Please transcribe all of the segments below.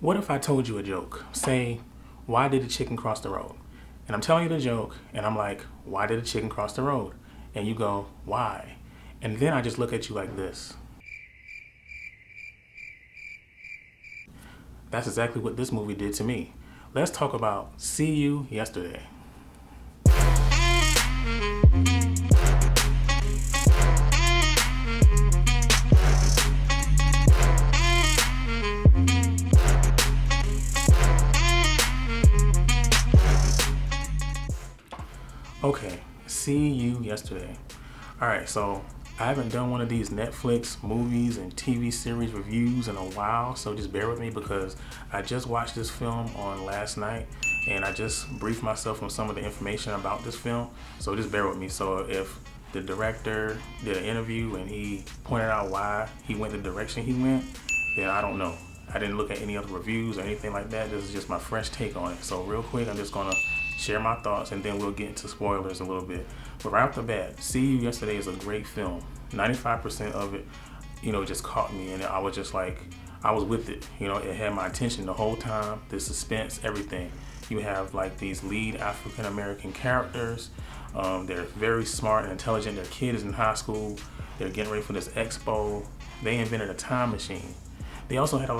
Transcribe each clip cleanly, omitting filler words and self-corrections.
What if I told you a joke? Say, why did the chicken cross the road? And I'm telling you the joke, and I'm like, why did the chicken cross the road? And you go, why? And then I just look at you like this. That's exactly what this movie did to me. Let's talk about See You Yesterday. Okay, See You Yesterday. Alright, so I haven't done one of these Netflix movies and TV series reviews in a while, so just bear with me because I just watched this film on last night and I just briefed myself on some of the information about this film, so just bear with me. So if the director did an interview and he pointed out why he went the direction he went, then I don't know. I didn't look at any other reviews or anything like that. This is just my fresh take on it. So real quick, I'm just gonna share my thoughts and then we'll get into spoilers a little bit. But right off the bat, See You Yesterday is a great film. 95% of it, just caught me, and I was just like, I was with it. It had my attention the whole time, the suspense, everything. You have like these lead African American characters. They're very smart and intelligent. Their kid is in high school. They're getting ready for this expo. They invented a time machine. They also had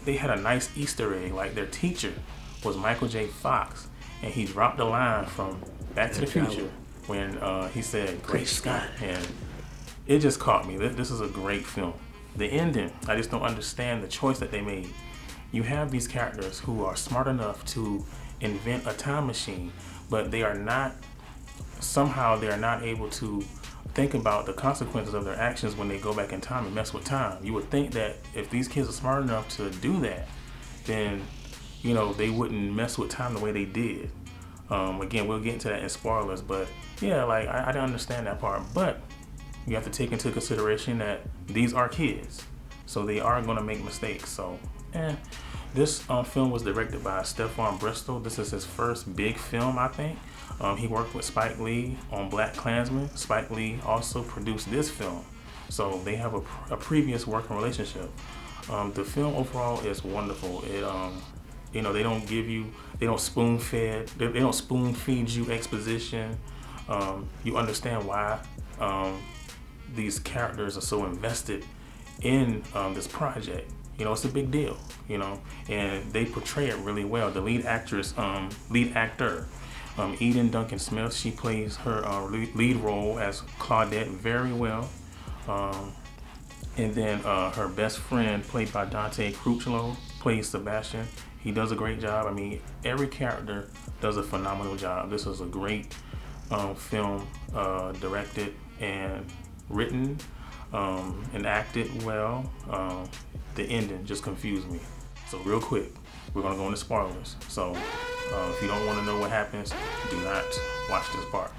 they had a nice Easter egg. Like their teacher was Michael J. Fox, and he dropped a line from Back to the Future when he said "Great Scott," and it just caught me. This is a great film. The ending, I just don't understand the choice that they made. You have these characters who are smart enough to invent a time machine, but they are not able to think about the consequences of their actions when they go back in time and mess with time. You would think that if these kids are smart enough to do that, then they wouldn't mess with time the way they did. Again, we'll get into that in spoilers, but yeah, like I didn't understand that part. But you have to take into consideration that these are kids, so they are going to make mistakes. So, this film was directed by Stefon Bristol. This is his first big film, I think. He worked with Spike Lee on BlacKkKlansman. Spike Lee also produced this film, so they have a previous working relationship. The film overall is wonderful. They don't spoon feed you exposition. You understand why these characters are so invested in this project. It's a big deal, and they portray it really well. The lead actor, Eden Duncan Smith, she plays her lead role as Claudette very well. And then her best friend, played by Dante Cruchlow, plays Sebastian. He does a great job. I mean, every character does a phenomenal job. This is a great film, directed and written and acted well. The ending just confused me. So real quick, we're gonna go into spoilers. So if you don't want to know what happens, do not watch this part.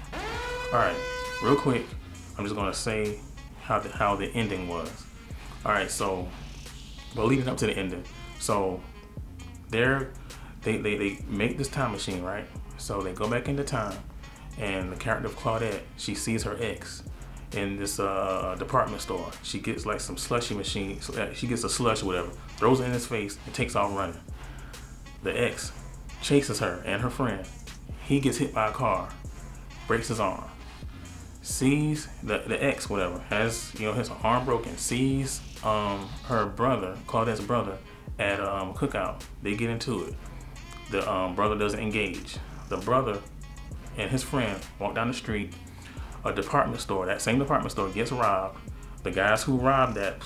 All right, real quick, I'm just gonna say how the ending was. All right, so leading up to the ending, so they make this time machine, right? So they go back into time, and the character of Claudette, she sees her ex in this department store. She gets like some slushy machine. She gets a slush or whatever, throws it in his face, and takes off running. The ex chases her and her friend. He gets hit by a car, breaks his arm. Sees the ex, whatever, has his arm broken. Sees her brother, Claudette's brother, at a cookout. They get into it. The brother doesn't engage. The brother and his friend walk down the street. A department store, that same department store, gets robbed. The guys who robbed that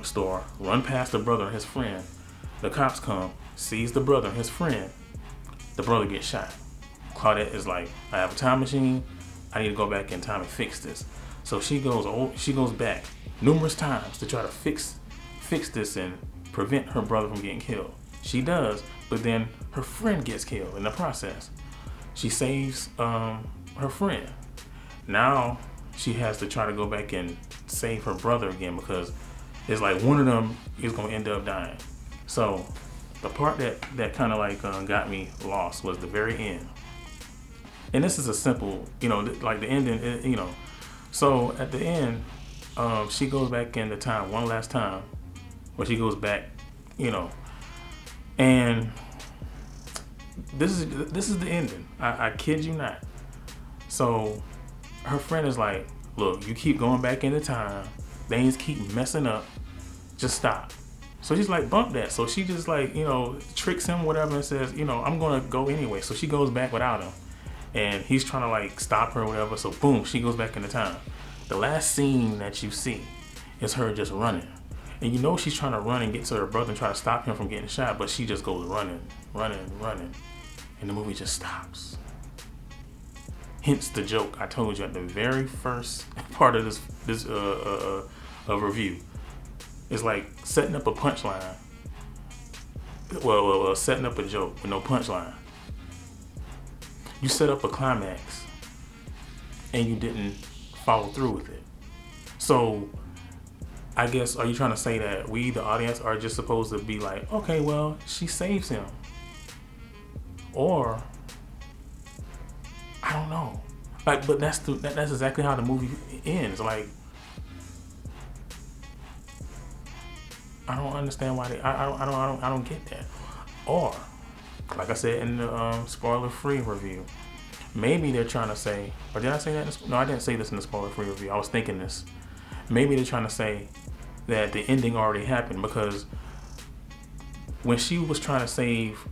store run past the brother and his friend. The cops come, sees the brother and his friend. The brother gets shot. Claudette is like, I have a time machine. I need to go back in time and fix this. So she goes back numerous times to try to fix this and prevent her brother from getting killed. She does, but then her friend gets killed in the process. She saves her friend. Now she has to try to go back and save her brother again because it's like one of them is going to end up dying. So the part that kind of like got me lost was the very end. And this is a simple, like the ending, So at the end, she goes back into time one last time, where she goes back, And this is the ending. I kid you not. So her friend is like, look, you keep going back into time. Things keep messing up. Just stop. So she's like, bump that. So she just like, tricks him, whatever, and says, I'm going to go anyway. So she goes back without him. And he's trying to like stop her or whatever. So boom, she goes back into time. The last scene that you see is her just running. And she's trying to run and get to her brother and try to stop him from getting shot. But she just goes running. And the movie just stops. Hence the joke I told you at the very first part of this review. It's like setting up a punchline. Well, setting up a joke with no punchline. You set up a climax and you didn't follow through with it. So I guess, are you trying to say that we, the audience, are just supposed to be like, okay, well, she saves him? Or I don't know. Like, but that's exactly how the movie ends. Like, I don't understand why I don't get that. Or, like I said in the spoiler-free review, maybe they're trying to say, or did I say that? No, I didn't say this in the spoiler-free review. I was thinking this. Maybe they're trying to say that the ending already happened, because when she was trying to save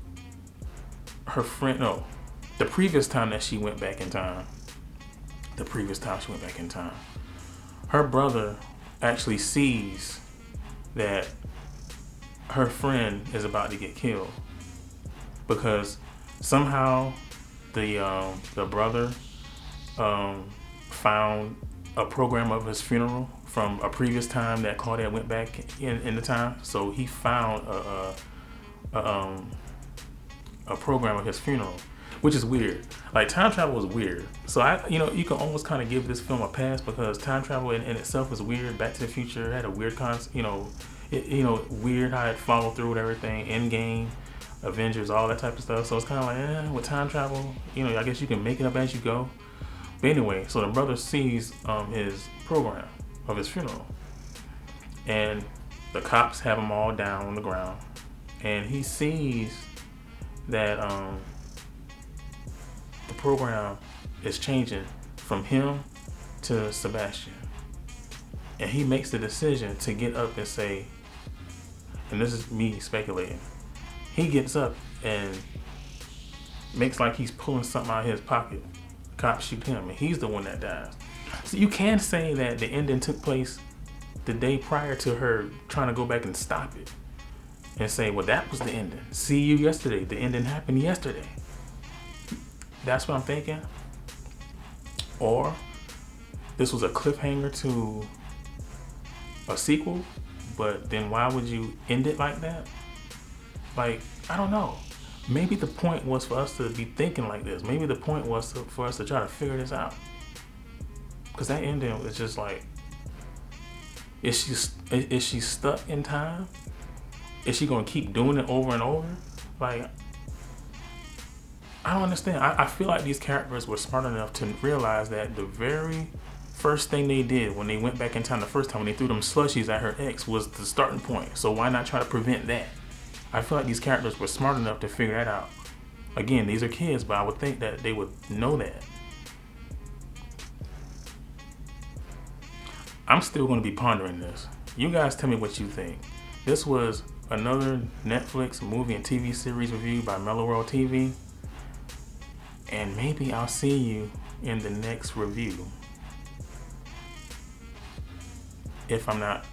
her friend, no, the previous time she went back in time, her brother actually sees that her friend is about to get killed, because somehow the brother found a program of his funeral from a previous time that Claudette went back in the time. So he found a program of his funeral, which is weird. Like, time travel is weird. So you can almost kind of give this film a pass, because time travel in itself is weird. Back to the Future had a weird weird how it followed through with everything. Endgame, Avengers, all that type of stuff. So it's kind of like, with time travel, I guess you can make it up as you go. But anyway, so the brother sees his program of his funeral, and the cops have him all down on the ground, and he sees that the program is changing from him to Sebastian, and he makes the decision to get up and say, and this is me speculating, he gets up and makes like he's pulling something out of his pocket. Cops shoot him, and he's the one that dies. So you can say that the ending took place the day prior to her trying to go back and stop it, and say, well, that was the ending. See you yesterday. The ending happened yesterday. That's what I'm thinking. Or this was a cliffhanger to a sequel, but then why would you end it like that? Like, I don't know. Maybe the point was for us to be thinking like this. Maybe the point was for us to try to figure this out. Because that ending was just like, is she stuck in time? Is she going to keep doing it over and over? Like, I don't understand. I feel like these characters were smart enough to realize that the very first thing they did when they went back in time the first time, when they threw them slushies at her ex, was the starting point. So why not try to prevent that? I feel like these characters were smart enough to figure that out. Again, these are kids, but I would think that they would know that. I'm still going to be pondering this. You guys tell me what you think. This was another Netflix movie and TV series review by Mellow World TV. And maybe I'll see you in the next review, if I'm not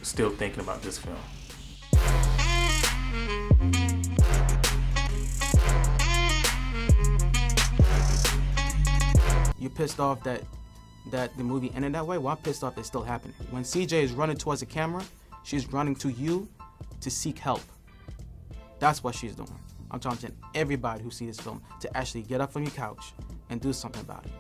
still thinking about this film. You pissed off that the movie ended that way? Well, I'm pissed off it's still happening. When CJ is running towards the camera, she's running to you to seek help. That's what she's doing. I'm challenging everybody who sees this film to actually get up from your couch and do something about it.